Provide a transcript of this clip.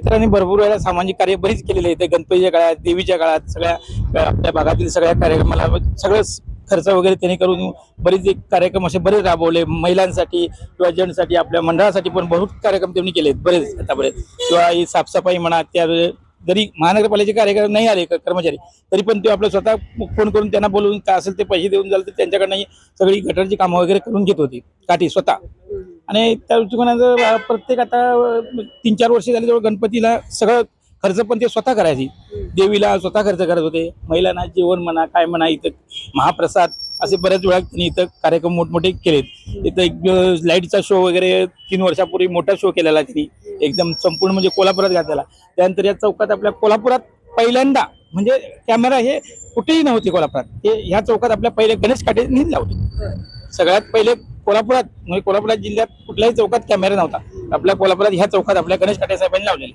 मित्रांनी भरपूर वेळा सामाजिक कार्य बरीच केलेले आहेत. गणपतीच्या काळात, देवीच्या काळात, सगळ्या आपल्या भागातील सगळ्या कार्यक्रमाला सगळं खर्च वगैरे त्यांनी करून बरेच एक कार्यक्रम असे बरेच राबवले. महिलांसाठी किंवा जेंट्ससाठी आपल्या मंडळासाठी पण भरपूर कार्यक्रम त्यांनी केलेत बरेच आतापर्यंत. किंवा ही साफसफाई म्हणा, त्यावेळी जरी महानगरपालिकेचे कार्यक्रम नाही आले कर्मचारी, तरी पण ते आपलं स्वतः फोन करून त्यांना बोलवून काय असेल ते पैसे देऊन झालं तर त्यांच्याकडनं सगळी गटारची कामं वगैरे करून घेत होती काठी स्वतः. आणि त्या दृष्टिकोनाचं प्रत्येक आता 3-4 वर्ष झाली जवळ गणपतीला सगळं खर्च पण ते स्वतः करायचे. देवीला स्वतः खर्च करत होते. महिलांना जेवण म्हणा, काय म्हणा, इथं महाप्रसाद असे बऱ्याच वेळा त्यांनी इथं कार्यक्रम मोठमोठे केलेत. इथं एक लाईटचा शो वगैरे 3 वर्षापूर्वी मोठा शो केलेला त्यांनी, एकदम संपूर्ण म्हणजे कोल्हापुरात घातलेला. त्यानंतर या चौकात आपल्या कोल्हापुरात पहिल्यांदा म्हणजे कॅमेरा हे कुठेही नव्हते कोल्हापुरात, ते ह्या चौकात आपल्या पहिले गणेश काटेंनी लावले. सगळ्यात पहिले कोल्हापुरात म्हणजे कोल्हापुरात जिल्ह्यात कुठल्याही चौकात कॅमेरा नव्हता. आपल्या कोल्हापुरात ह्या चौकात आपल्या गणेश काटे साहेबांनी लावलेले.